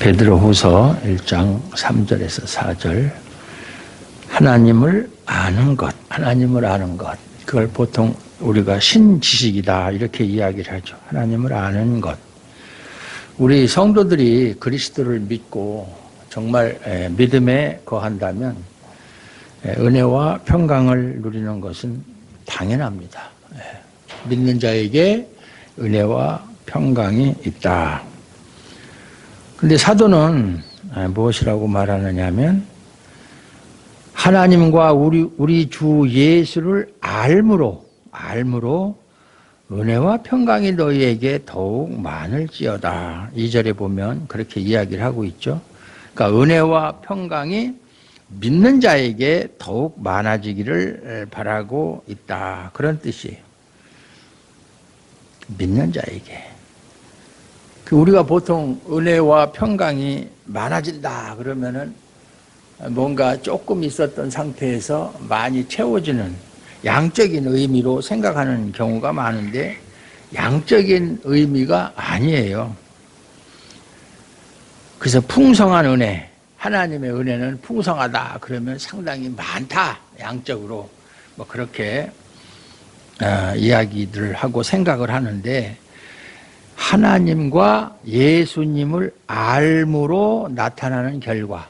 베드로후서 1장 3절에서 4절. 하나님을 아는 것, 하나님을 아는 것. 그걸 보통 우리가 신지식이다 이렇게 이야기를 하죠. 하나님을 아는 것. 우리 성도들이 그리스도를 믿고 정말 믿음에 거한다면 은혜와 평강을 누리는 것은 당연합니다. 믿는 자에게 은혜와 평강이 있다. 그런데 사도는 무엇이라고 말하느냐 하면 하나님과 우리 주 예수를 알므로 은혜와 평강이 너희에게 더욱 많을지어다. 2절에 보면 그렇게 이야기를 하고 있죠. 그러니까 은혜와 평강이 믿는 자에게 더욱 많아지기를 바라고 있다. 그런 뜻이에요. 믿는 자에게. 우리가 보통 은혜와 평강이 많아진다 그러면은 뭔가 조금 있었던 상태에서 많이 채워지는 양적인 의미로 생각하는 경우가 많은데 양적인 의미가 아니에요. 그래서 풍성한 은혜, 하나님의 은혜는 풍성하다 그러면 상당히 많다, 양적으로 뭐 그렇게 이야기들을 하고 생각을 하는데 하나님과 예수님을 알므로 나타나는 결과.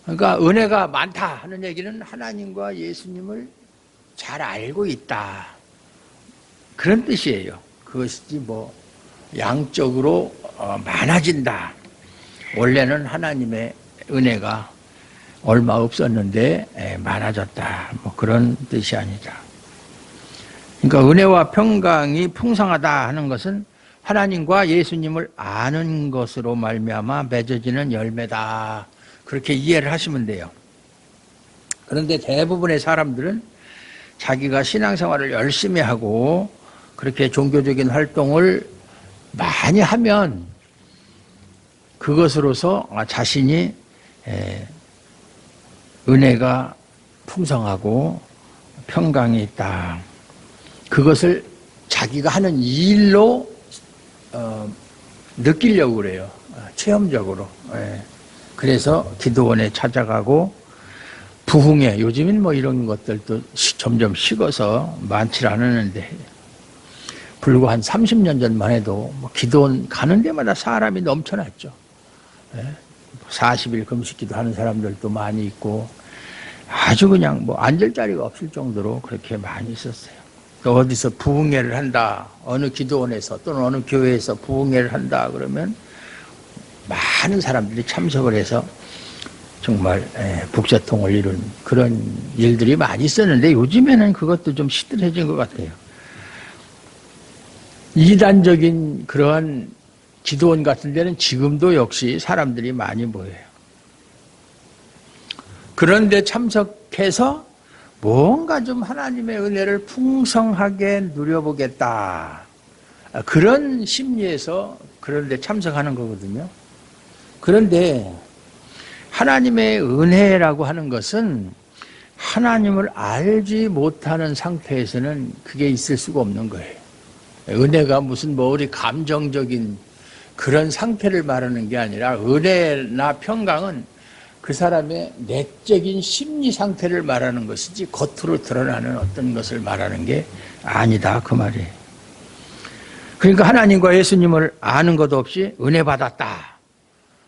그러니까 은혜가 많다 하는 얘기는 하나님과 예수님을 잘 알고 있다. 그런 뜻이에요. 그것이지 뭐 양적으로 많아진다. 원래는 하나님의 은혜가 얼마 없었는데 많아졌다. 뭐 그런 뜻이 아니다. 그러니까 은혜와 평강이 풍성하다 하는 것은 하나님과 예수님을 아는 것으로 말미암아 맺어지는 열매다. 그렇게 이해를 하시면 돼요. 그런데 대부분의 사람들은 자기가 신앙생활을 열심히 하고 그렇게 종교적인 활동을 많이 하면 그것으로서 자신이 은혜가 풍성하고 평강이 있다. 그것을 자기가 하는 일로 느끼려고 그래요. 체험적으로. 그래서 기도원에 찾아가고 부흥회, 요즘은 뭐 이런 것들도 점점 식어서 많지 않았는데 불과 한 30년 전만 해도 뭐 기도원 가는 데마다 사람이 넘쳐났죠. 40일 금식기도 하는 사람들도 많이 있고 아주 그냥 뭐 앉을 자리가 없을 정도로 그렇게 많이 있었어요. 또 어디서 부흥회를 한다, 어느 기도원에서 또는 어느 교회에서 부흥회를 한다 그러면 많은 사람들이 참석을 해서 정말 북새통을 이룬 그런 일들이 많이 있었는데 요즘에는 그것도 좀 시들해진 것 같아요. 이단적인 그러한 기도원 같은 데는 지금도 역시 사람들이 많이 모여요. 그런데 참석해서 뭔가 좀 하나님의 은혜를 풍성하게 누려보겠다. 그런 심리에서 그런데 참석하는 거거든요. 그런데 하나님의 은혜라고 하는 것은 하나님을 알지 못하는 상태에서는 그게 있을 수가 없는 거예요. 은혜가 무슨 뭐 우리 감정적인 그런 상태를 말하는 게 아니라 은혜나 평강은 그 사람의 내적인 심리 상태를 말하는 것이지 겉으로 드러나는 어떤 것을 말하는 게 아니다 그 말이에요. 그러니까 하나님과 예수님을 아는 것 없이 은혜 받았다.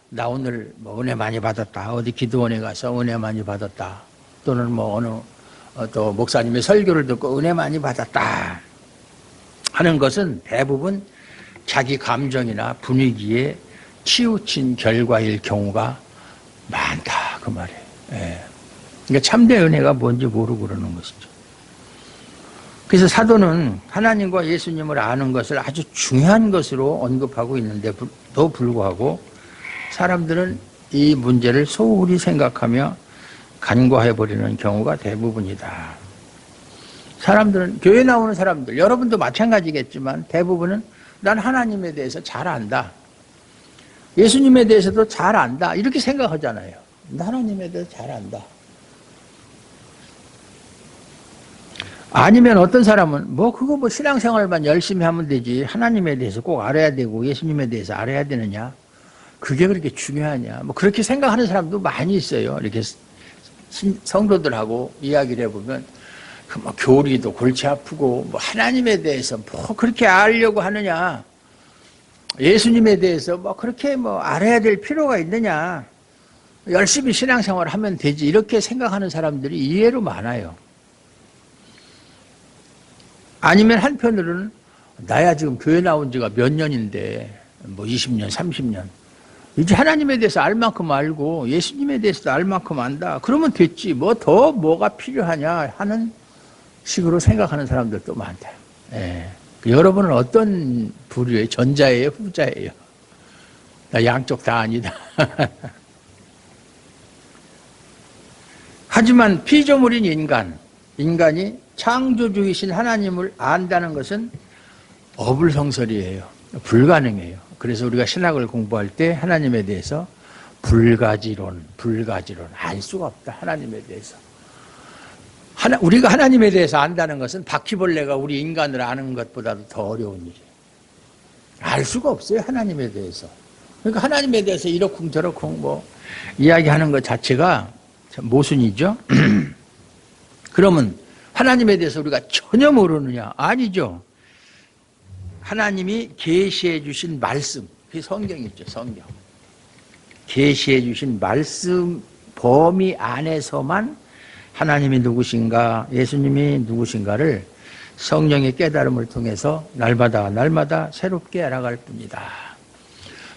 나 오늘 뭐 은혜 많이 받았다. 어디 기도원에 가서 은혜 많이 받았다. 또는 뭐 어느 또 목사님의 설교를 듣고 은혜 많이 받았다 하는 것은 대부분 자기 감정이나 분위기에 치우친 결과일 경우가 많다 그 말이에요. 그러니까 참된 은혜가 뭔지 모르고 그러는 것이죠. 그래서 사도는 하나님과 예수님을 아는 것을 아주 중요한 것으로 언급하고 있는데도 불구하고 사람들은 이 문제를 소홀히 생각하며 간과해버리는 경우가 대부분이다. 사람들은, 교회 나오는 사람들, 여러분도 마찬가지겠지만 대부분은 난 하나님에 대해서 잘 안다. 예수님에 대해서도 잘 안다. 이렇게 생각하잖아요. 난 하나님에 대해서 잘 안다. 아니면 어떤 사람은 그거 신앙생활만 열심히 하면 되지 하나님에 대해서 꼭 알아야 되고 예수님에 대해서 알아야 되느냐. 그게 그렇게 중요하냐. 뭐 그렇게 생각하는 사람도 많이 있어요. 이렇게 성도들하고 이야기를 해보면 뭐 교리도 골치 아프고 뭐 하나님에 대해서 뭐 그렇게 알려고 하느냐. 예수님에 대해서 뭐 그렇게 뭐 알아야 될 필요가 있느냐. 열심히 신앙생활을 하면 되지. 이렇게 생각하는 사람들이 의외로 많아요. 아니면 한편으로는 나야 지금 교회 나온 지가 몇 년인데 뭐 20년, 30년 이제 하나님에 대해서 알 만큼 알고 예수님에 대해서도 알 만큼 안다. 그러면 됐지. 뭐 더 뭐가 필요하냐 하는 식으로 생각하는 사람들도 많다. 예. 여러분은 어떤 부류예요? 전자예요? 후자예요? 나 양쪽 다 아니다. 하지만 피조물인 인간이 창조주이신 하나님을 안다는 것은 어불성설이에요. 불가능해요. 그래서 우리가 신학을 공부할 때 하나님에 대해서 불가지론 알 수가 없다. 하나님에 대해서. 우리가 하나님에 대해서 안다는 것은 바퀴벌레가 우리 인간을 아는 것보다도 더 어려운 일이에요. 알 수가 없어요. 하나님에 대해서. 그러니까 하나님에 대해서 이러쿵 저러쿵 뭐 이야기하는 것 자체가 모순이죠. 그러면 하나님에 대해서 우리가 전혀 모르느냐? 아니죠. 하나님이 계시해 주신 말씀, 그게 성경이죠. 성경. 계시해 주신 말씀 범위 안에서만 하나님이 누구신가, 예수님이 누구신가를 성령의 깨달음을 통해서 날마다 새롭게 알아갈 뿐이다.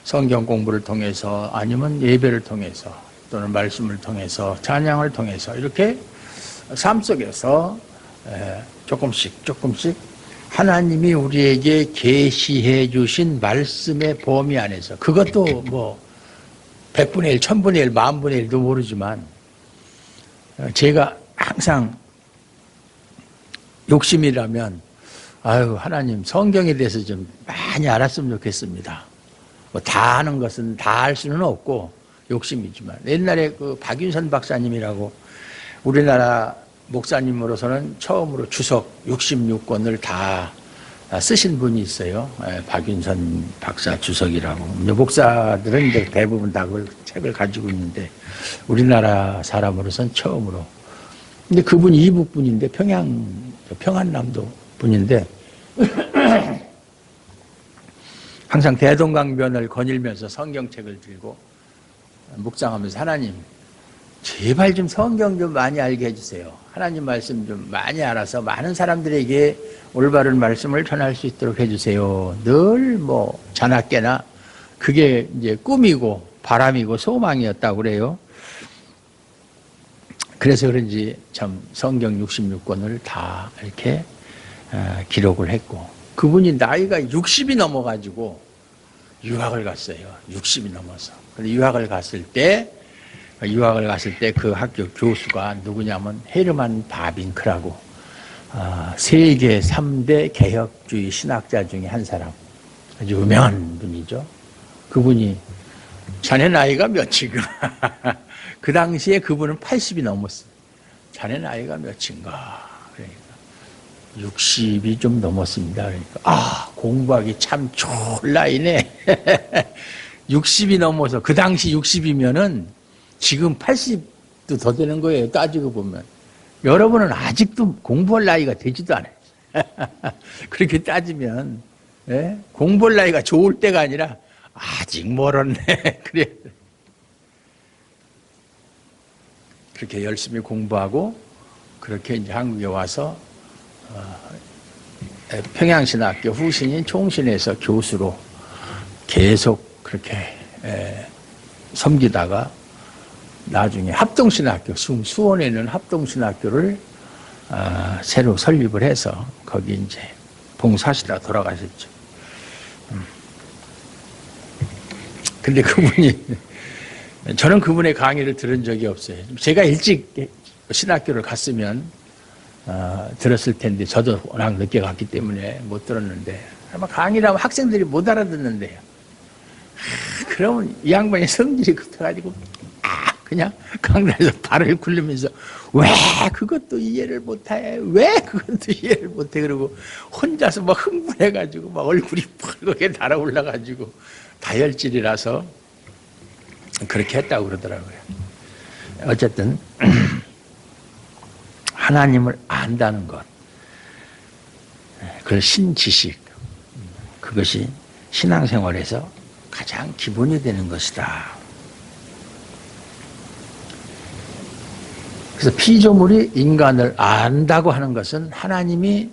성경 공부를 통해서 아니면 예배를 통해서 또는 말씀을 통해서 찬양을 통해서 이렇게 삶 속에서 조금씩 하나님이 우리에게 계시해 주신 말씀의 범위 안에서, 그것도 뭐 100분의 1, 1000분의 1, 10,000분의 1도 모르지만 제가 항상 욕심이라면 아유 하나님 성경에 대해서 좀 많이 알았으면 좋겠습니다. 뭐 다 아는 것은 다 알 수는 없고 욕심이지만, 옛날에 그 박윤선 박사님이라고 우리나라 목사님으로서는 처음으로 주석 66권을 다 쓰신 분이 있어요. 박윤선 박사 주석이라고. 목사들은 이제 대부분 다 그 책을 가지고 있는데 우리나라 사람으로서는 처음으로. 근데 그분이 이북 분인데 평안남도 분인데 항상 대동강변을 거닐면서 성경책을 들고 묵상하면서 하나님 제발 좀 성경 좀 많이 알게 해주세요. 하나님 말씀 좀 많이 알아서 많은 사람들에게 올바른 말씀을 전할 수 있도록 해주세요. 늘 뭐 자나깨나 그게 이제 꿈이고 바람이고 소망이었다고 그래요. 그래서 그런지 참 성경 66권을 다 이렇게 기록을 했고, 그분이 나이가 60이 넘어가지고 유학을 갔어요. 60이 넘어서. 근데 유학을 갔을 때 그 학교 교수가 누구냐면 헤르만 바빙크라고 세계 3대 개혁주의 신학자 중에 한 사람, 아주 유명한 분이죠. 그분이 자네 나이가 몇인가? 그 당시에 그분은 80이 넘었어요. 자네 나이가 몇인가? 그러니까 60이 좀 넘었습니다. 그러니까 공부하기 참 좋을 나이네. 60이 넘어서, 그 당시 60이면은 지금 80도 더 되는 거예요. 따지고 보면. 여러분은 아직도 공부할 나이가 되지도 않아요. 그렇게 따지면 공부할 나이가 좋을 때가 아니라 아직 멀었네. 그래. 그렇게 열심히 공부하고 그렇게 이제 한국에 와서 평양신학교 후신인 총신에서 교수로 계속 그렇게 섬기다가 나중에 합동신학교, 수원에 있는 합동신학교를 새로 설립을 해서 거기 이제 봉사하시다가 돌아가셨죠. 근데 그분이, 저는 그분의 강의를 들은 적이 없어요. 제가 일찍 신학교를 갔으면 들었을 텐데, 저도 워낙 늦게 갔기 때문에 못 들었는데, 아마 강의를 하면 학생들이 못 알아듣는데요. 그러면 이 양반이 성질이 급해가지고 그냥 강단에서 발을 굴리면서 왜 그것도 이해를 못해? 왜 그것도 이해를 못해? 그러고 혼자서 막 흥분해가지고 막 얼굴이 펄겋게 달아올라가지고 다혈질이라서 그렇게 했다고 그러더라고요. 어쨌든 하나님을 안다는 것, 그걸 신지식, 그것이 신앙생활에서 가장 기본이 되는 것이다. 그래서 피조물이 인간을 안다고 하는 것은 하나님이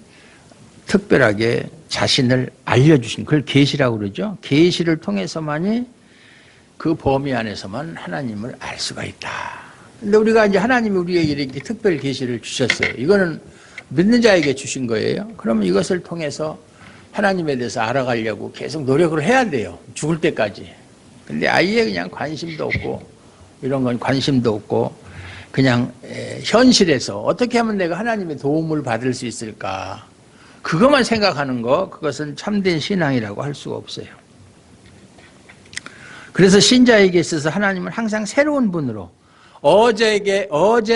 특별하게 자신을 알려주신, 그걸 계시라고 그러죠. 계시를 통해서만이 그 범위 안에서만 하나님을 알 수가 있다. 근데 우리가 이제 하나님이 우리에게 이렇게 특별 계시를 주셨어요. 이거는 믿는 자에게 주신 거예요. 그러면 이것을 통해서 하나님에 대해서 알아가려고 계속 노력을 해야 돼요. 죽을 때까지. 근데 아예 그냥 관심도 없고, 이런 건 관심도 없고, 그냥 현실에서 어떻게 하면 내가 하나님의 도움을 받을 수 있을까? 그것만 생각하는 거, 그것은 참된 신앙이라고 할 수가 없어요. 그래서 신자에게 있어서 하나님은 항상 새로운 분으로, 어제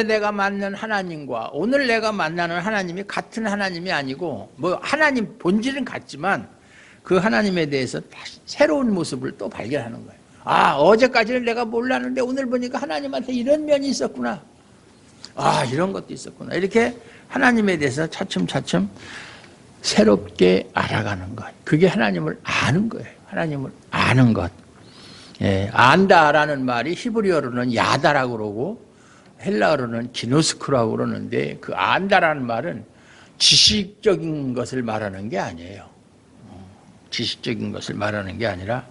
내가 만난 하나님과 오늘 내가 만나는 하나님이 같은 하나님이 아니고, 뭐 하나님 본질은 같지만 그 하나님에 대해서 다시 새로운 모습을 또 발견하는 거예요. 아, 어제까지는 내가 몰랐는데 오늘 보니까 하나님한테 이런 면이 있었구나. 아, 이런 것도 있었구나. 이렇게 하나님에 대해서 차츰차츰 새롭게 알아가는 것. 그게 하나님을 아는 거예요. 하나님을 아는 것. 예, 안다라는 말이 히브리어로는 야다라고 그러고 헬라어로는 기노스크라고 그러는데, 그 안다라는 말은 지식적인 것을 말하는 게 아니에요. 지식적인 것을 말하는 게 아니라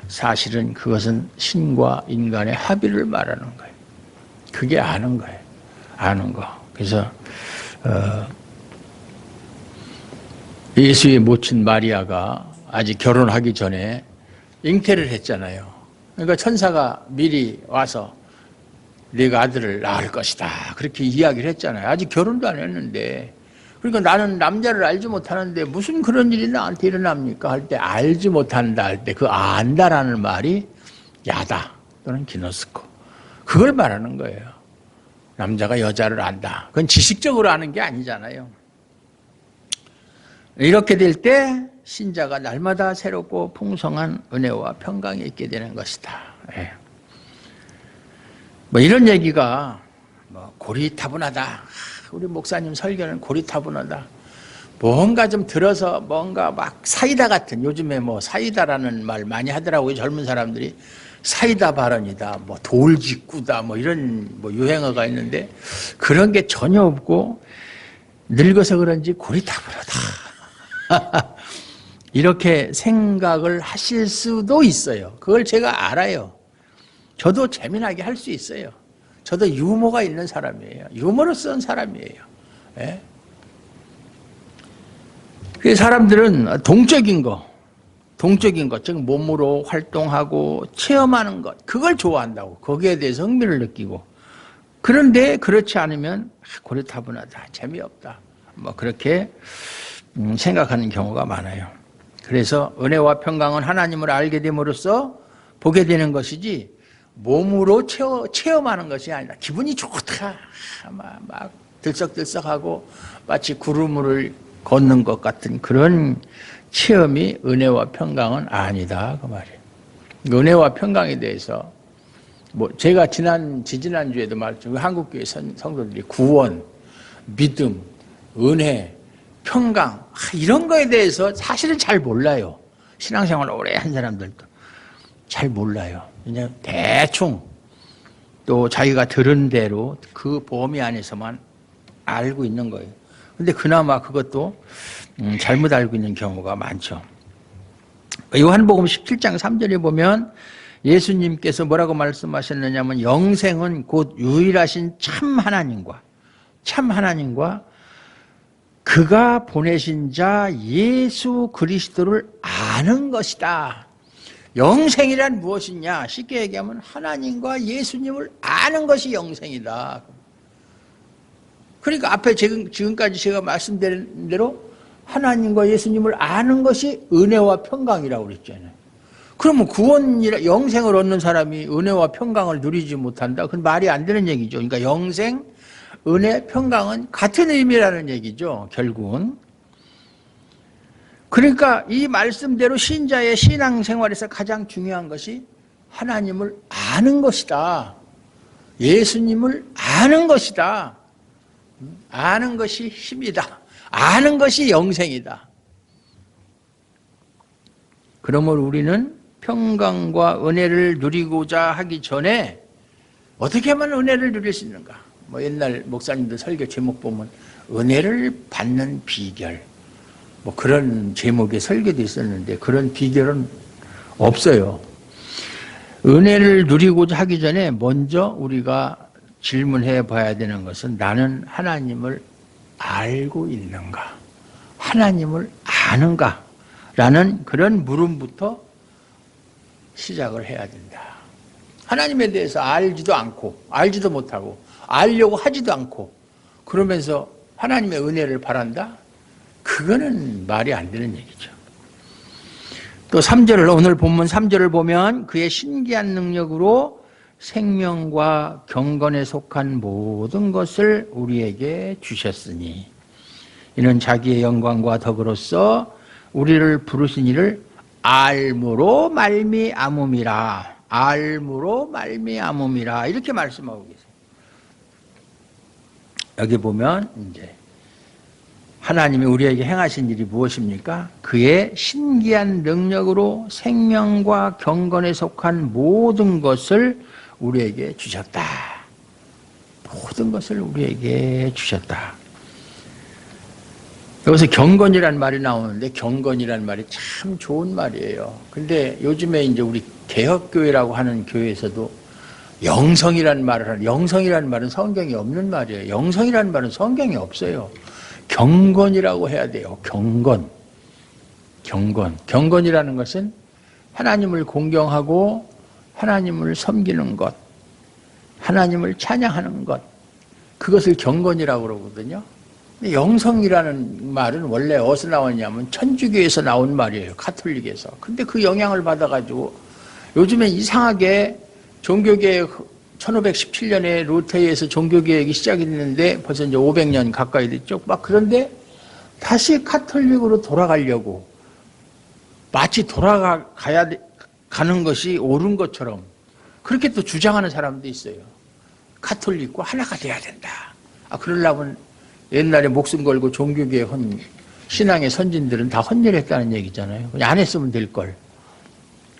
사실은 그것은 신과 인간의 합의를 말하는 거예요. 그게 아는 거예요. 아는 거. 그래서 예수의 모친 마리아가 아직 결혼하기 전에 잉태를 했잖아요. 그러니까 천사가 미리 와서 네가 아들을 낳을 것이다, 그렇게 이야기를 했잖아요. 아직 결혼도 안 했는데. 그러니까 나는 남자를 알지 못하는데 무슨 그런 일이 나한테 일어납니까? 할 때 알지 못한다 할 때 그 안다라는 말이 야다 또는 기노스코, 그걸 말하는 거예요. 남자가 여자를 안다. 그건 지식적으로 아는 게 아니잖아요. 이렇게 될 때 신자가 날마다 새롭고 풍성한 은혜와 평강이 있게 되는 것이다. 예. 뭐 이런 얘기가 뭐 고리타분하다. 우리 목사님 설교는 고리타분하다. 뭔가 좀 들어서 뭔가 막 사이다 같은, 요즘에 뭐 사이다라는 말 많이 하더라고요. 젊은 사람들이 사이다 발언이다, 뭐 돌직구다, 뭐 이런 뭐 유행어가 있는데 그런 게 전혀 없고 늙어서 그런지 고리타분하다. 이렇게 생각을 하실 수도 있어요. 그걸 제가 알아요. 저도 재미나게 할 수 있어요. 저도 유머가 있는 사람이에요. 유머를 쓴 사람이에요. 예? 그 사람들은 동적인 것, 즉 몸으로 활동하고 체험하는 것, 그걸 좋아한다고. 거기에 대해서 흥미를 느끼고. 그런데 그렇지 않으면 고리타분하다, 재미없다, 뭐 그렇게 생각하는 경우가 많아요. 그래서 은혜와 평강은 하나님을 알게 됨으로써 보게 되는 것이지 몸으로 체험하는 것이 아니라 기분이 좋다, 막 들썩들썩하고 마치 구름을 걷는 것 같은 그런 체험이 은혜와 평강은 아니다, 그 말이에요. 은혜와 평강에 대해서 뭐 제가 지지난주에도 말했죠. 한국교회 성도들이 구원, 믿음, 은혜, 평강, 이런 거에 대해서 사실은 잘 몰라요. 신앙생활 오래 한 사람들도 잘 몰라요. 그냥 대충 또 자기가 들은 대로 그 범위 안에서만 알고 있는 거예요. 근데 그나마 그것도 잘못 알고 있는 경우가 많죠. 요한복음 17장 3절에 보면 예수님께서 뭐라고 말씀하셨느냐면, 영생은 곧 유일하신 참 하나님과 그가 보내신 자 예수 그리스도를 아는 것이다. 영생이란 무엇이냐? 쉽게 얘기하면 하나님과 예수님을 아는 것이 영생이다. 그러니까 앞에 지금까지 제가 말씀드린 대로 하나님과 예수님을 아는 것이 은혜와 평강이라고 그랬잖아요. 그러면 구원이라 영생을 얻는 사람이 은혜와 평강을 누리지 못한다? 그건 말이 안 되는 얘기죠. 그러니까 영생, 은혜, 평강은 같은 의미라는 얘기죠, 결국은. 그러니까 이 말씀대로 신자의 신앙생활에서 가장 중요한 것이 하나님을 아는 것이다. 예수님을 아는 것이다. 아는 것이 힘이다. 아는 것이 영생이다. 그러므로 우리는 평강과 은혜를 누리고자 하기 전에 어떻게 하면 은혜를 누릴 수 있는가? 뭐 옛날 목사님들 설교 제목 보면 은혜를 받는 비결, 뭐 그런 제목의 설교도 있었는데 그런 비결은 없어요. 은혜를 누리고자 하기 전에 먼저 우리가 질문해 봐야 되는 것은 나는 하나님을 알고 있는가? 하나님을 아는가? 라는 그런 물음부터 시작을 해야 된다. 하나님에 대해서 알지도 않고 알지도 못하고 알려고 하지도 않고 그러면서 하나님의 은혜를 바란다? 그거는 말이 안 되는 얘기죠. 또 3절을 오늘 본문 3절을 보면 그의 신기한 능력으로 생명과 경건에 속한 모든 것을 우리에게 주셨으니 이는 자기의 영광과 덕으로서 우리를 부르신 이를 알므로 말미암음이라. 알므로 말미암음이라. 이렇게 말씀하고 계세요. 여기 보면 이제 하나님이 우리에게 행하신 일이 무엇입니까? 그의 신기한 능력으로 생명과 경건에 속한 모든 것을 우리에게 주셨다. 모든 것을 우리에게 주셨다. 여기서 경건이란 말이 나오는데 경건이란 말이 참 좋은 말이에요. 근데 요즘에 이제 우리 개혁교회라고 하는 교회에서도 영성이란 말을 하는, 영성이란 말은 성경에 없는 말이에요. 영성이란 말은 성경에 없어요. 경건이라고 해야 돼요. 경건. 경건. 경건이라는 것은 하나님을 공경하고 하나님을 섬기는 것, 하나님을 찬양하는 것, 그것을 경건이라고 그러거든요. 영성이라는 말은 원래 어디서 나왔냐면 천주교에서 나온 말이에요. 가톨릭에서. 근데 그 영향을 받아가지고 요즘에 이상하게 종교개혁 1517년에 루터에서 종교개혁이 시작이 됐는데 벌써 이제 500년 가까이 됐죠. 막 그런데 다시 가톨릭으로 돌아가려고 마치 가는 것이 옳은 것처럼 그렇게 또 주장하는 사람도 있어요. 가톨릭과 하나가 돼야 된다. 그러려면 옛날에 목숨 걸고 종교개혁한 신앙의 선진들은 다 헌혈했다는 얘기잖아요. 그냥 안 했으면 될 걸.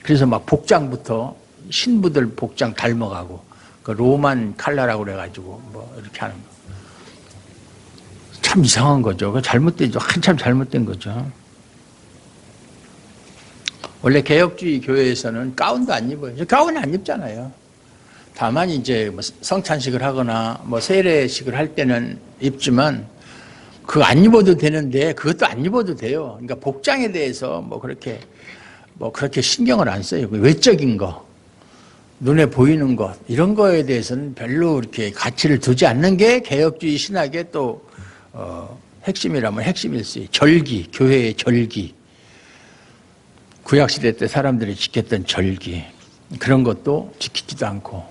그래서 막 복장부터 신부들 복장 닮아가고 그 로만 칼라라고 그래가지고 뭐 이렇게 하는 거. 참 이상한 거죠. 그 잘못되죠. 한참 잘못된 거죠. 원래 개혁주의 교회에서는 가운도 안 입어요. 가운 안 입잖아요. 다만 이제 뭐 성찬식을 하거나 뭐 세례식을 할 때는 입지만 그거 안 입어도 되는데 그것도 안 입어도 돼요. 그러니까 복장에 대해서 뭐 그렇게 신경을 안 써요. 외적인 거, 눈에 보이는 것 이런 거에 대해서는 별로 이렇게 가치를 두지 않는 게 개혁주의 신학의 또 핵심이라면 핵심일 수 있어요. 절기, 교회의 절기. 구약시대 때 사람들이 지켰던 절기 그런 것도 지키지도 않고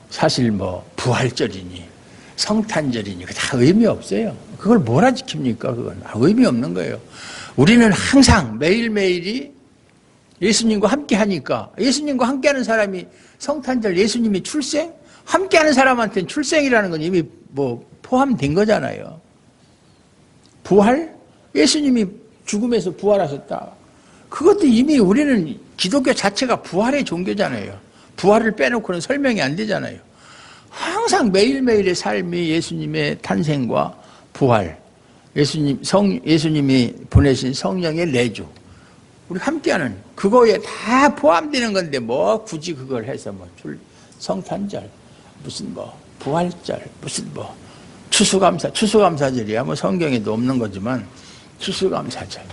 사실 뭐 부활절이니 성탄절이니 다 의미 없어요. 그걸 뭐라 지킵니까? 그건 의미 없는 거예요. 우리는 항상 매일매일이 예수님과 함께 하니까 예수님과 함께 하는 사람이 성탄절 예수님이 출생? 함께 하는 사람한테는 출생이라는 건 이미 뭐 포함된 거잖아요. 부활? 예수님이 죽음에서 부활하셨다. 그것도 이미 우리는 기독교 자체가 부활의 종교잖아요. 부활을 빼놓고는 설명이 안 되잖아요. 항상 매일매일의 삶이 예수님의 탄생과 부활, 예수님이 보내신 성령의 내주, 우리 함께하는 그거에 다 포함되는 건데 뭐 굳이 그걸 해서 뭐 성탄절, 무슨 뭐 부활절, 무슨 뭐 추수감사절이야 뭐 성경에도 없는 거지만 추수감사절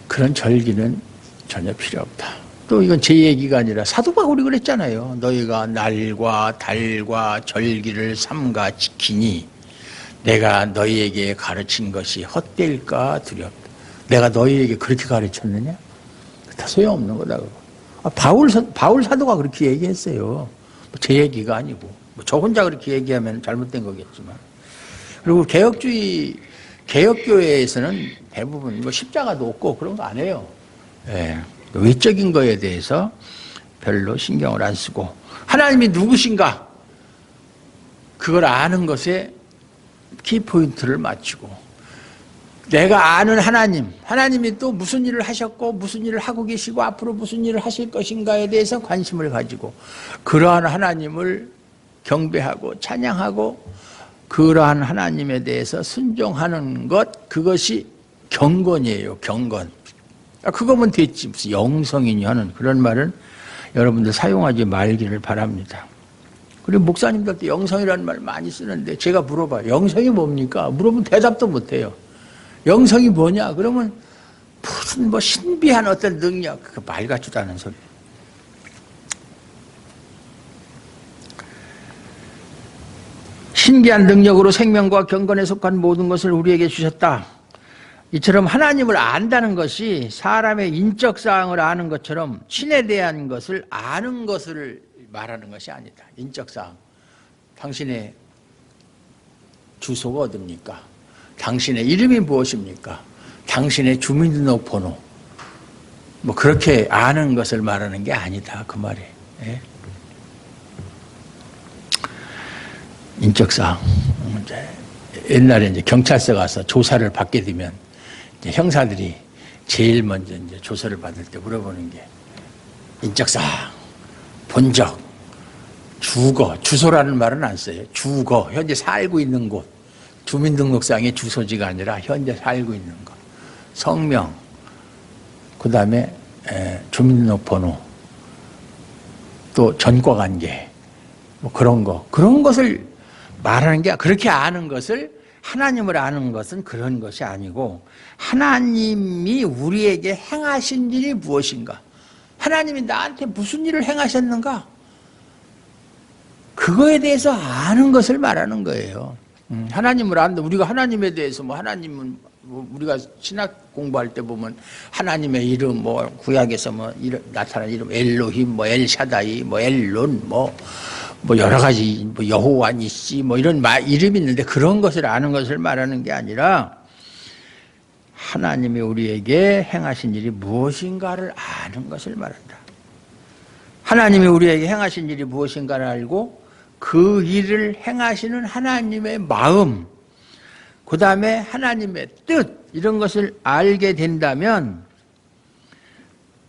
그런 절기는 전혀 필요 없다. 또 이건 제 얘기가 아니라 사도 바울이 그랬잖아요. 너희가 날과 달과 절기를 삼가 지키니 내가 너희에게 가르친 것이 헛되일까 두렵다. 내가 너희에게 그렇게 가르쳤느냐? 다 소용없는 거다. 바울 사도가 그렇게 얘기했어요. 제 얘기가 아니고 저 혼자 그렇게 얘기하면 잘못된 거겠지만. 그리고 개혁교회에서는 대부분 뭐 십자가도 없고 그런 거 안 해요. 예. 외적인 거에 대해서 별로 신경을 안 쓰고 하나님이 누구신가 그걸 아는 것에 키포인트를 맞추고 내가 아는 하나님이 또 무슨 일을 하셨고 무슨 일을 하고 계시고 앞으로 무슨 일을 하실 것인가에 대해서 관심을 가지고 그러한 하나님을 경배하고 찬양하고 그러한 하나님에 대해서 순종하는 것 그것이 경건이에요. 경건. 그거면 됐지 무슨 영성이니 하는 그런 말은 여러분들 사용하지 말기를 바랍니다. 그리고 목사님들도 영성이라는 말 많이 쓰는데 제가 물어봐요. 영성이 뭡니까? 물어보면 대답도 못해요. 영성이 뭐냐? 그러면 무슨 신비한 어떤 능력 그 말 같지도 않은 소리. 신기한 능력으로 생명과 경건에 속한 모든 것을 우리에게 주셨다. 이처럼 하나님을 안다는 것이 사람의 인적 사항을 아는 것처럼 신에 대한 것을 아는 것을 말하는 것이 아니다. 인적 사항. 당신의 주소가 어딥니까? 당신의 이름이 무엇입니까? 당신의 주민등록번호. 그렇게 아는 것을 말하는 게 아니다. 그 말이. 예? 인적 사항. 옛날에 이제 경찰서 가서 조사를 받게 되면 이제 형사들이 제일 먼저 이제 조사를 받을 때 물어보는 게 인적사항, 본적, 주거, 주소라는 말은 안 써요. 주거, 현재 살고 있는 곳. 주민등록상의 주소지가 아니라 현재 살고 있는 것. 성명, 그 다음에 주민등록번호, 또 전과관계, 그런 거. 그런 것을 말하는 게 그렇게 아는 것을 하나님을 아는 것은 그런 것이 아니고 하나님이 우리에게 행하신 일이 무엇인가? 하나님이 나한테 무슨 일을 행하셨는가? 그거에 대해서 아는 것을 말하는 거예요. 하나님을 안다. 우리가 하나님에 대해서 하나님은 우리가 신학 공부할 때 보면 하나님의 이름 구약에서 나타난 이름 엘로힘 엘샤다이 엘론 여러 가지 여호와 니시 이런 이름이 있는데 그런 것을 아는 것을 말하는 게 아니라 하나님이 우리에게 행하신 일이 무엇인가를 아는 것을 말한다. 하나님이 우리에게 행하신 일이 무엇인가를 알고 그 일을 행하시는 하나님의 마음, 그 다음에 하나님의 뜻 이런 것을 알게 된다면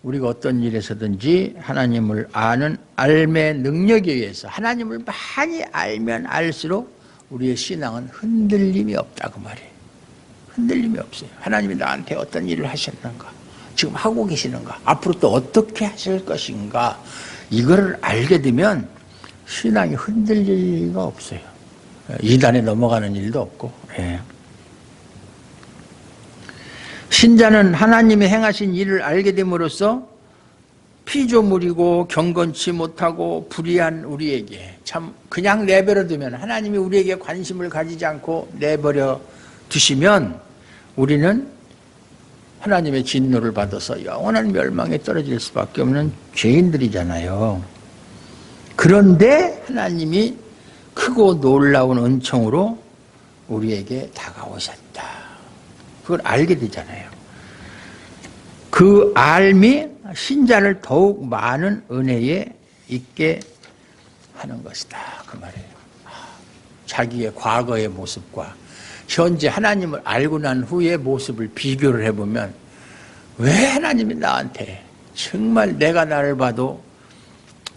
우리가 어떤 일에서든지 하나님을 아는 알매 능력에 의해서 하나님을 많이 알면 알수록 우리의 신앙은 흔들림이 없다 그 말이에요. 흔들림이 없어요. 하나님이 나한테 어떤 일을 하셨는가, 지금 하고 계시는가, 앞으로 또 어떻게 하실 것인가 이거를 알게 되면 신앙이 흔들릴 리가 없어요. 이단에 넘어가는 일도 없고. 예. 신자는 하나님이 행하신 일을 알게 됨으로써 피조물이고 경건치 못하고 불의한 우리에게 참 그냥 내버려 두면 하나님이 우리에게 관심을 가지지 않고 내버려 두시면 우리는 하나님의 진노를 받아서 영원한 멸망에 떨어질 수밖에 없는 죄인들이잖아요. 그런데 하나님이 크고 놀라운 은총으로 우리에게 다가오셨다. 그걸 알게 되잖아요. 그 알미 신자를 더욱 많은 은혜에 있게 하는 것이다. 그 말이에요. 자기의 과거의 모습과 현재 하나님을 알고 난 후의 모습을 비교를 해보면 왜 하나님이 나한테 정말 내가 나를 봐도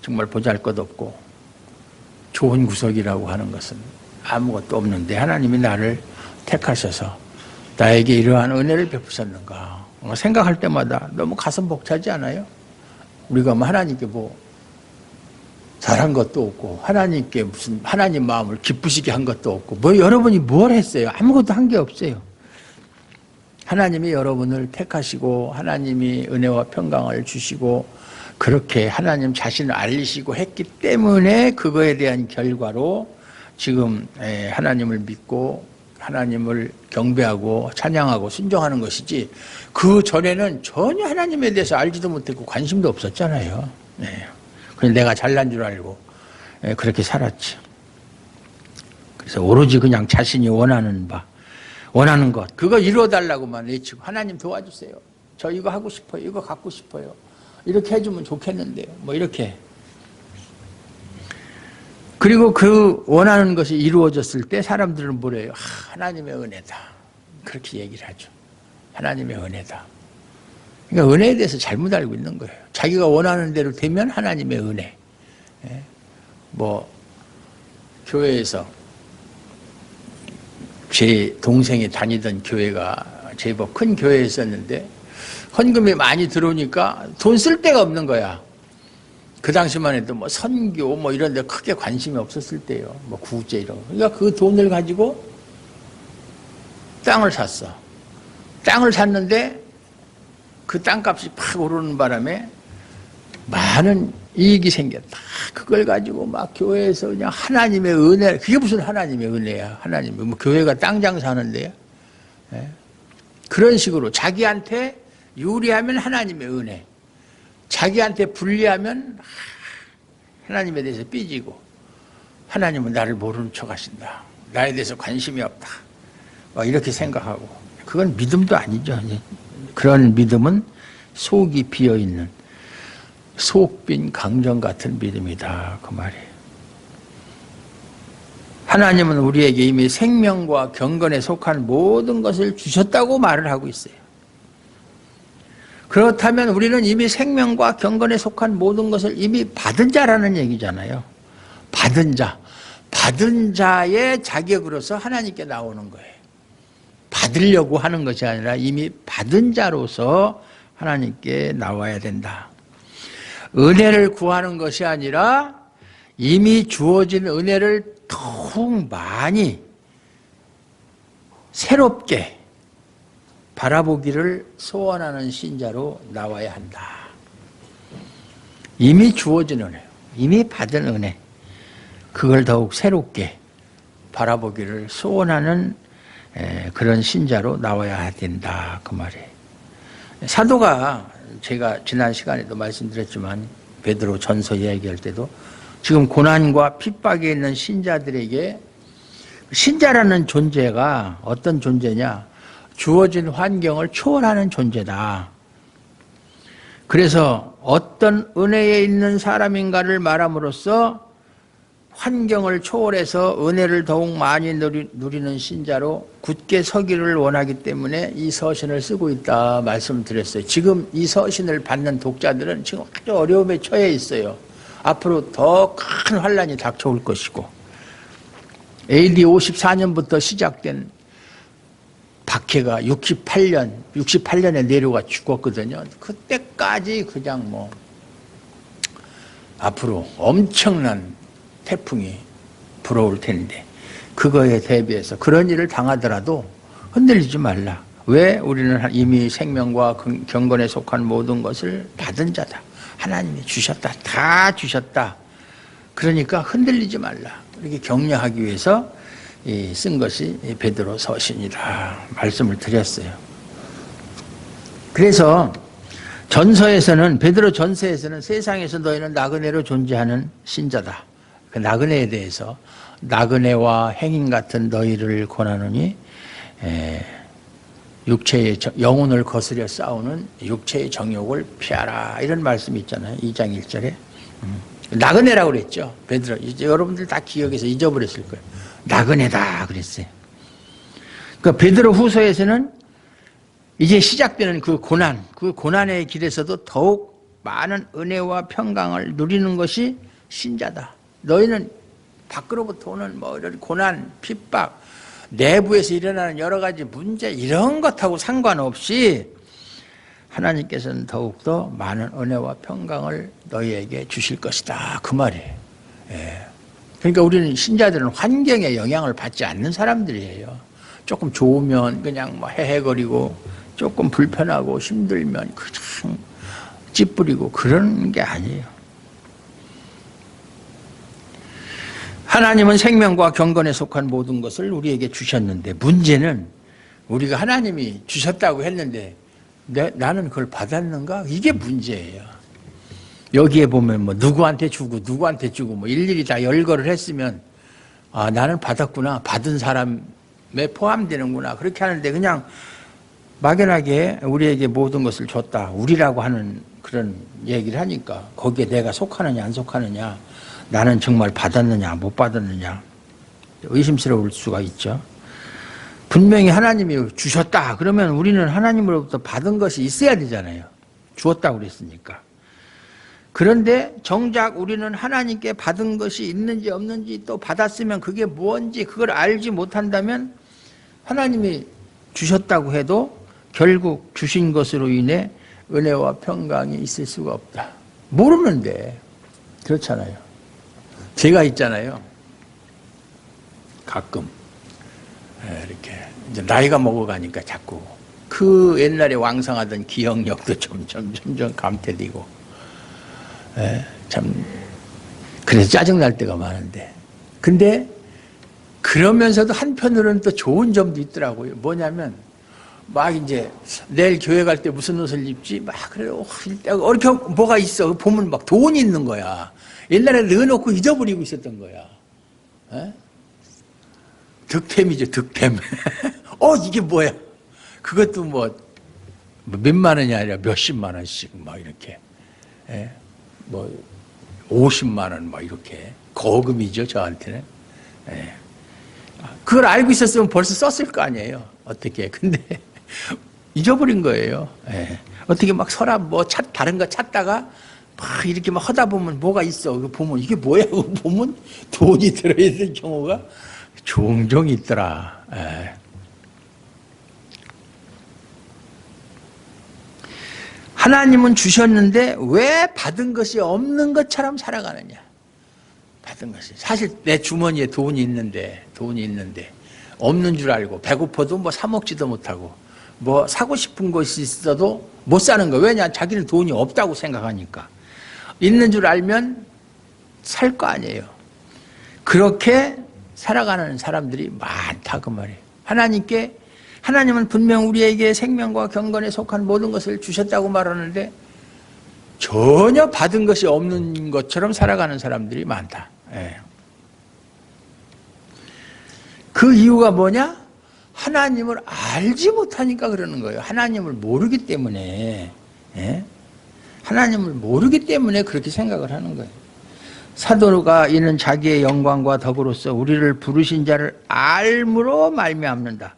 정말 보잘것없고 좋은 구석이라고 하는 것은 아무것도 없는데 하나님이 나를 택하셔서 나에게 이러한 은혜를 베푸셨는가 생각할 때마다 너무 가슴 벅차지 않아요? 우리가 하나님께 잘한 것도 없고 하나님께 무슨 하나님 마음을 기쁘시게 한 것도 없고 여러분이 뭘 했어요? 아무것도 한 게 없어요. 하나님이 여러분을 택하시고 하나님이 은혜와 평강을 주시고 그렇게 하나님 자신을 알리시고 했기 때문에 그거에 대한 결과로 지금 하나님을 믿고 하나님을 경배하고 찬양하고 순종하는 것이지 그 전에는 전혀 하나님에 대해서 알지도 못했고 관심도 없었잖아요. 그래서 내가 잘난 줄 알고 그렇게 살았지. 그래서 오로지 그냥 자신이 원하는 것 그거 이루어달라고만 외치고 하나님 도와주세요. 저 이거 하고 싶어요. 이거 갖고 싶어요. 이렇게 해주면 좋겠는데요. 뭐 이렇게. 그리고 그 원하는 것이 이루어졌을 때 사람들은 뭐래요? 하나님의 은혜다. 그렇게 얘기를 하죠. 하나님의 은혜다. 그러니까 은혜에 대해서 잘못 알고 있는 거예요. 자기가 원하는 대로 되면 하나님의 은혜. 뭐 교회에서 제 동생이 다니던 교회가 제법 큰 교회였었는데 헌금이 많이 들어오니까 돈 쓸 데가 없는 거야. 그 당시만 해도 뭐 선교 뭐 이런 데 크게 관심이 없었을 때요. 뭐 구제 이런 거. 그러니까 그 돈을 가지고 땅을 샀어. 땅을 샀는데 그 땅값이 팍 오르는 바람에 많은 이익이 생겼다. 그걸 가지고 막 교회에서 그냥 하나님의 은혜, 그게 무슨 하나님의 은혜야. 하나님의, 뭐 교회가 땅 장사하는데요. 그런 식으로 자기한테 유리하면 하나님의 은혜, 자기한테 불리하면 하나님에 대해서 삐지고, 하나님은 나를 모르는 척 하신다. 나에 대해서 관심이 없다. 막 이렇게 생각하고. 그건 믿음도 아니죠. 그런 믿음은 속이 비어있는 속빈 강정 같은 믿음이다. 그 말이에요. 하나님은 우리에게 이미 생명과 경건에 속한 모든 것을 주셨다고 말을 하고 있어요. 그렇다면 우리는 이미 생명과 경건에 속한 모든 것을 이미 받은 자라는 얘기잖아요. 받은 자. 받은 자의 자격으로서 하나님께 나오는 거예요. 받으려고 하는 것이 아니라 이미 받은 자로서 하나님께 나와야 된다. 은혜를 구하는 것이 아니라 이미 주어진 은혜를 더욱 많이 새롭게 바라보기를 소원하는 신자로 나와야 한다. 이미 주어진 은혜, 이미 받은 은혜, 그걸 더욱 새롭게 바라보기를 소원하는 그런 신자로 나와야 된다. 그 말이에요. 사도가 제가 지난 시간에도 말씀드렸지만 베드로 전서 이야기할 때도 지금 고난과 핍박에 있는 신자들에게 신자라는 존재가 어떤 존재냐? 주어진 환경을 초월하는 존재다. 그래서 어떤 은혜에 있는 사람인가를 말함으로써 환경을 초월해서 은혜를 더욱 많이 누리는 신자로 굳게 서기를 원하기 때문에 이 서신을 쓰고 있다 말씀드렸어요. 지금 이 서신을 받는 독자들은 지금 아주 어려움에 처해 있어요. 앞으로 더 큰 환란이 닥쳐올 것이고 AD 54년부터 시작된 박해가 68년에 내려가 죽었거든요. 그때까지 그냥 뭐 앞으로 엄청난 태풍이 불어올 텐데 그거에 대비해서 그런 일을 당하더라도 흔들리지 말라. 왜? 우리는 이미 생명과 경건에 속한 모든 것을 받은 자다. 하나님이 주셨다. 다 주셨다. 그러니까 흔들리지 말라. 이렇게 격려하기 위해서 쓴 것이 베드로 서신이다. 말씀을 드렸어요. 그래서 전서에서는 베드로 전서에서는 세상에서 너희는 나그네로 존재하는 신자다. 그 나그네에 대해서 나그네와 행인 같은 너희를 권하노니 육체의 영혼을 거스려 싸우는 육체의 정욕을 피하라. 이런 말씀이 있잖아요. 2장 1절에. 나그네라고 그랬죠. 베드로. 이제 여러분들 다 기억해서 잊어버렸을 거예요. 나그네다 그랬어요. 그러니까 베드로 후서에서는 이제 시작되는 그 고난의 길에서도 더욱 많은 은혜와 평강을 누리는 것이 신자다. 너희는 밖으로부터 오는 뭐 이런 고난, 핍박, 내부에서 일어나는 여러 가지 문제 이런 것하고 상관없이 하나님께서는 더욱더 많은 은혜와 평강을 너희에게 주실 것이다. 그 말이에요. 그러니까 우리는 신자들은 환경에 영향을 받지 않는 사람들이에요. 조금 좋으면 그냥 뭐 헤헤거리고 조금 불편하고 힘들면 그냥 찌푸리고 그런 게 아니에요. 하나님은 생명과 경건에 속한 모든 것을 우리에게 주셨는데 문제는 우리가 하나님이 주셨다고 했는데 나는 그걸 받았는가? 이게 문제예요. 여기에 보면 뭐 누구한테 주고 뭐 일일이 다 열거를 했으면 아 나는 받았구나. 받은 사람에 포함되는구나. 그렇게 하는데 그냥 막연하게 우리에게 모든 것을 줬다. 우리라고 하는 그런 얘기를 하니까 거기에 내가 속하느냐 안 속하느냐, 나는 정말 받았느냐 못 받았느냐 의심스러울 수가 있죠. 분명히 하나님이 주셨다 그러면 우리는 하나님으로부터 받은 것이 있어야 되잖아요. 주었다고 그랬으니까. 그런데 정작 우리는 하나님께 받은 것이 있는지 없는지, 또 받았으면 그게 뭔지 그걸 알지 못한다면 하나님이 주셨다고 해도 결국 주신 것으로 인해 은혜와 평강이 있을 수가 없다. 모르는데. 그렇잖아요. 제가 있잖아요. 가끔 이렇게 이제 나이가 먹어가니까 자꾸 그 옛날에 왕성하던 기억력도 점점 감퇴되고, 참 그래서 짜증날 때가 많은데, 근데 그러면서도 한편으로는 또 좋은 점도 있더라고요. 뭐냐면 막 이제 내일 교회 갈 때 무슨 옷을 입지 막 그래요. 이렇게 뭐가 있어 보면 막 돈이 있는 거야. 옛날에 넣어놓고 잊어버리고 있었던 거야. 득템이죠, 득템. 이게 뭐야? 그것도 뭐 몇만 원이 아니라 몇십만 원씩 막 이렇게, 뭐 50만 원 막 이렇게 거금이죠, 저한테는. 그걸 알고 있었으면 벌써 썼을 거 아니에요. 어떻게? 근데 잊어버린 거예요. 어떻게 막 서랍 뭐 다른 거 찾다가 막 이렇게 막 하다 보면 뭐가 있어. 보면 이게 뭐야? 보면 돈이 들어있는 경우가 종종 있더라. 하나님은 주셨는데 왜 받은 것이 없는 것처럼 살아가느냐? 받은 것이. 사실 내 주머니에 돈이 있는데 없는 줄 알고 배고파도 뭐 사 먹지도 못하고 뭐 사고 싶은 것이 있어도 못 사는 거예요. 왜냐? 자기는 돈이 없다고 생각하니까. 있는 줄 알면 살 거 아니에요. 그렇게 살아가는 사람들이 많다 그 말이에요. 하나님은 분명 우리에게 생명과 경건에 속한 모든 것을 주셨다고 말하는데 전혀 받은 것이 없는 것처럼 살아가는 사람들이 많다. 그 이유가 뭐냐? 하나님을 알지 못하니까 그러는 거예요. 하나님을 모르기 때문에. 하나님을 모르기 때문에 그렇게 생각을 하는 거예요. 사도가 이는 자기의 영광과 덕으로서 우리를 부르신 자를 알므로 말미암는다.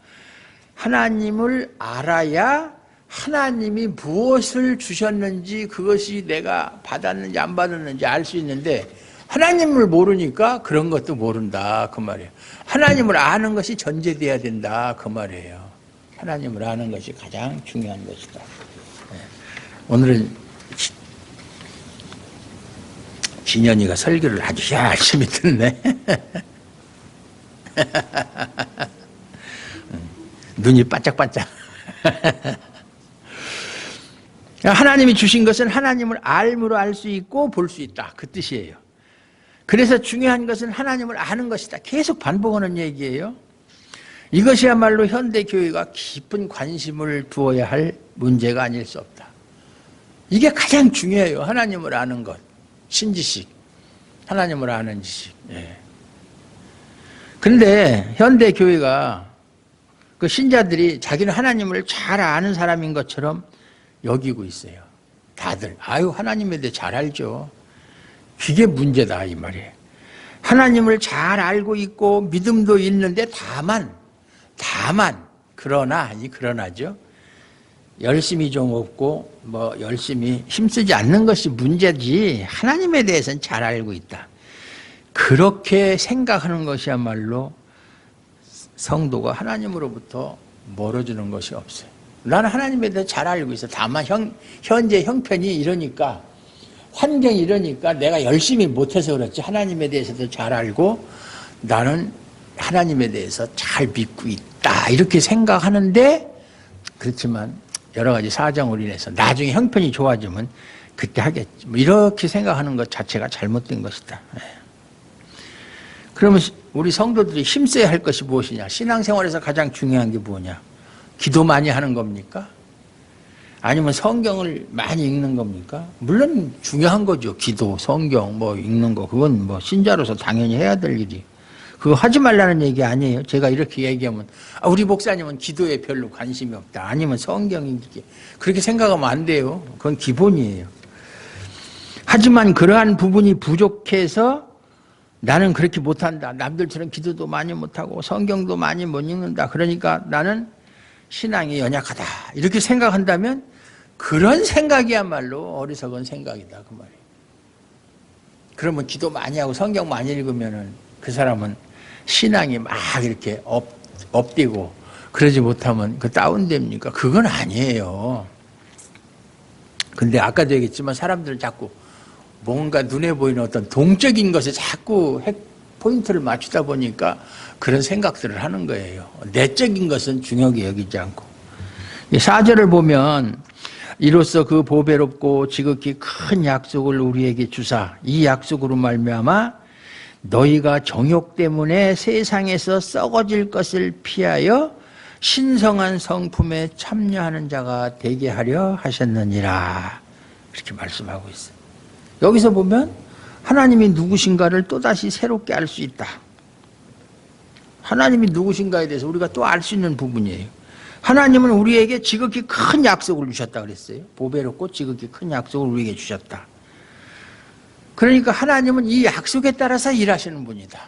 하나님을 알아야 하나님이 무엇을 주셨는지, 그것이 내가 받았는지 안 받았는지 알 수 있는데 하나님을 모르니까 그런 것도 모른다 그 말이에요. 하나님을 아는 것이 전제돼야 된다 그 말이에요. 하나님을 아는 것이 가장 중요한 것이다. 오늘은 진현이가 설교를 아주 열심히 듣네. 눈이 반짝반짝. 하나님이 주신 것은 하나님을 알므로 알 수 있고 볼 수 있다 그 뜻이에요. 그래서 중요한 것은 하나님을 아는 것이다. 계속 반복하는 얘기예요. 이것이야말로 현대교회가 깊은 관심을 두어야 할 문제가 아닐 수 없다. 이게 가장 중요해요. 하나님을 아는 것. 신지식. 하나님을 아는 지식. 그런데 현대교회가 그 신자들이 자기는 하나님을 잘 아는 사람인 것처럼 여기고 있어요. 다들. 아유, 하나님에 대해 잘 알죠. 그게 문제다 이 말이에요. 하나님을 잘 알고 있고 믿음도 있는데 다만 그러나죠. 열심히 좀 없고 뭐 열심히 힘쓰지 않는 것이 문제지 하나님에 대해서는 잘 알고 있다. 그렇게 생각하는 것이야말로 성도가 하나님으로부터 멀어지는 것이 없어요. 나는 하나님에 대해 잘 알고 있어. 다만 현재 형편이 이러니까, 환경이 이러니까 내가 열심히 못해서 그렇지 하나님에 대해서도 잘 알고 나는 하나님에 대해서 잘 믿고 있다 이렇게 생각하는데, 그렇지만 여러 가지 사정으로 인해서 나중에 형편이 좋아지면 그때 하겠지 뭐 이렇게 생각하는 것 자체가 잘못된 것이다. 그러면 우리 성도들이 힘써야 할 것이 무엇이냐? 신앙생활에서 가장 중요한 게 뭐냐? 기도 많이 하는 겁니까? 아니면 성경을 많이 읽는 겁니까? 물론 중요한 거죠. 기도, 성경 뭐 읽는 거. 그건 뭐 신자로서 당연히 해야 될 일이. 그거 하지 말라는 얘기 아니에요. 제가 이렇게 얘기하면 우리 목사님은 기도에 별로 관심이 없다. 아니면 성경이 그렇게 생각하면 안 돼요. 그건 기본이에요. 하지만 그러한 부분이 부족해서 나는 그렇게 못한다. 남들처럼 기도도 많이 못하고 성경도 많이 못 읽는다. 그러니까 나는 신앙이 연약하다. 이렇게 생각한다면 그런 생각이야말로 어리석은 생각이다. 그 말이에요. 그러면 기도 많이 하고 성경 많이 읽으면은 그 사람은 신앙이 막 이렇게 업되고 그러지 못하면 그 다운됩니까? 그건 아니에요. 근데 아까도 얘기했지만 사람들은 자꾸 뭔가 눈에 보이는 어떤 동적인 것에 자꾸 포인트를 맞추다 보니까 그런 생각들을 하는 거예요. 내적인 것은 중요하게 여기지 않고. 4절을 보면 이로써 그 보배롭고 지극히 큰 약속을 우리에게 주사 이 약속으로 말미암아 너희가 정욕 때문에 세상에서 썩어질 것을 피하여 신성한 성품에 참여하는 자가 되게 하려 하셨느니라. 이렇게 말씀하고 있어요. 여기서 보면 하나님이 누구신가를 또다시 새롭게 알 수 있다. 하나님이 누구신가에 대해서 우리가 또 알 수 있는 부분이에요. 하나님은 우리에게 지극히 큰 약속을 주셨다 그랬어요. 보배롭고 지극히 큰 약속을 우리에게 주셨다. 그러니까 하나님은 이 약속에 따라서 일하시는 분이다.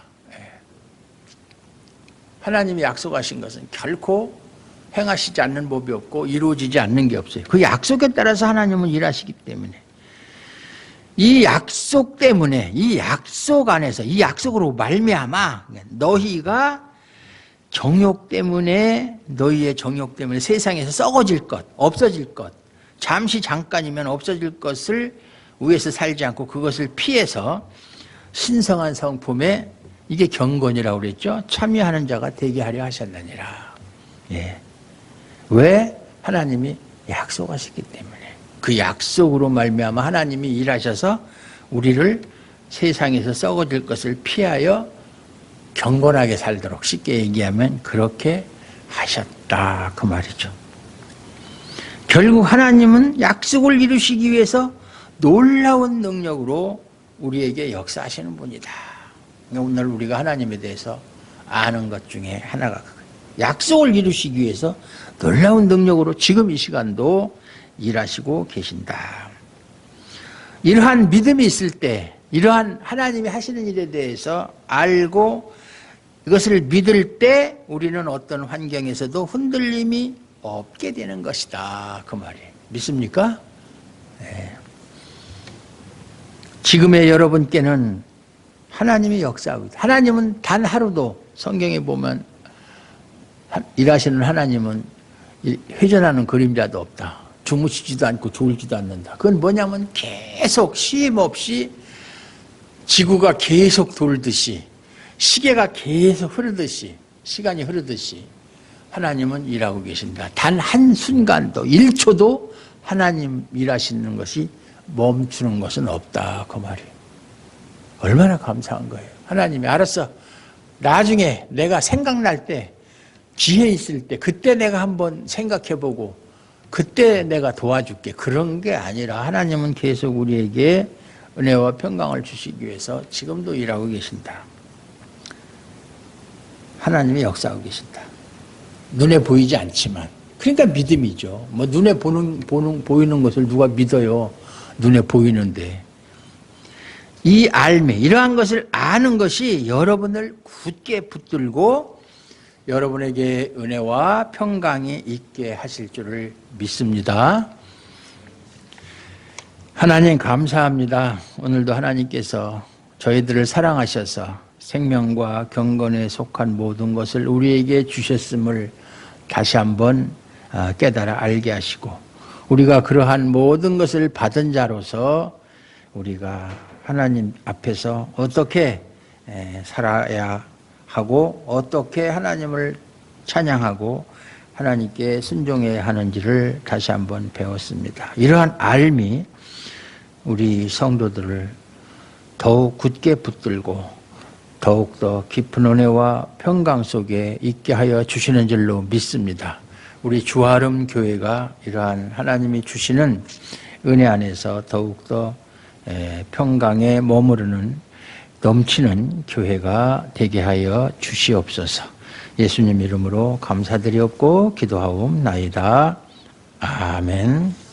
하나님이 약속하신 것은 결코 행하시지 않는 법이 없고 이루어지지 않는 게 없어요. 그 약속에 따라서 하나님은 일하시기 때문에 이 약속 때문에 이 약속 안에서 이 약속으로 말미암아 너희가 정욕 때문에 너희의 정욕 때문에 세상에서 썩어질 것, 없어질 것, 잠시 잠깐이면 없어질 것을 위해서 살지 않고 그것을 피해서 신성한 성품에 이게 경건이라고 그랬죠. 참여하는 자가 되게 하려 하셨느니라. 예. 왜? 하나님이 약속하셨기 때문에. 그 약속으로 말미암아 하나님이 일하셔서 우리를 세상에서 썩어질 것을 피하여 경건하게 살도록 쉽게 얘기하면 그렇게 하셨다 그 말이죠. 결국 하나님은 약속을 이루시기 위해서 놀라운 능력으로 우리에게 역사하시는 분이다. 오늘 우리가 하나님에 대해서 아는 것 중에 하나가 그거예요. 약속을 이루시기 위해서 놀라운 능력으로 지금 이 시간도 일하시고 계신다. 이러한 믿음이 있을 때 이러한 하나님이 하시는 일에 대해서 알고 이것을 믿을 때 우리는 어떤 환경에서도 흔들림이 없게 되는 것이다 그 말이에요. 믿습니까? 네. 지금의 여러분께는 하나님이 역사하고 있다. 하나님은 단 하루도 성경에 보면 일하시는 하나님은 회전하는 그림자도 없다. 주무시지도 않고 졸지도 않는다. 그건 뭐냐면 계속 쉼 없이 지구가 계속 돌듯이 시계가 계속 흐르듯이 시간이 흐르듯이 하나님은 일하고 계신다. 단 한순간도 1초도 하나님 일하시는 것이 멈추는 것은 없다 그 말이에요. 얼마나 감사한 거예요. 하나님이 알았어. 나중에 내가 생각날 때 기회 있을 때 그때 내가 한번 생각해보고 그때 내가 도와줄게. 그런 게 아니라 하나님은 계속 우리에게 은혜와 평강을 주시기 위해서 지금도 일하고 계신다. 하나님이 역사하고 계신다. 눈에 보이지 않지만 그러니까 믿음이죠. 뭐 눈에 보이는 것을 누가 믿어요. 눈에 보이는데 이 알매 이러한 것을 아는 것이 여러분을 굳게 붙들고 여러분에게 은혜와 평강이 있게 하실 줄을 믿습니다. 하나님 감사합니다. 오늘도 하나님께서 저희들을 사랑하셔서 생명과 경건에 속한 모든 것을 우리에게 주셨음을 다시 한번 깨달아 알게 하시고 우리가 그러한 모든 것을 받은 자로서 우리가 하나님 앞에서 어떻게 살아야 하고 어떻게 하나님을 찬양하고 하나님께 순종해야 하는지를 다시 한번 배웠습니다. 이러한 알미 우리 성도들을 더욱 굳게 붙들고 더욱더 깊은 은혜와 평강 속에 있게 하여 주시는 줄로 믿습니다. 우리 주아름 교회가 이러한 하나님이 주시는 은혜 안에서 더욱더 평강에 머무르는 넘치는 교회가 되게 하여 주시옵소서. 예수님 이름으로 감사드렸고 기도하옵나이다. 아멘.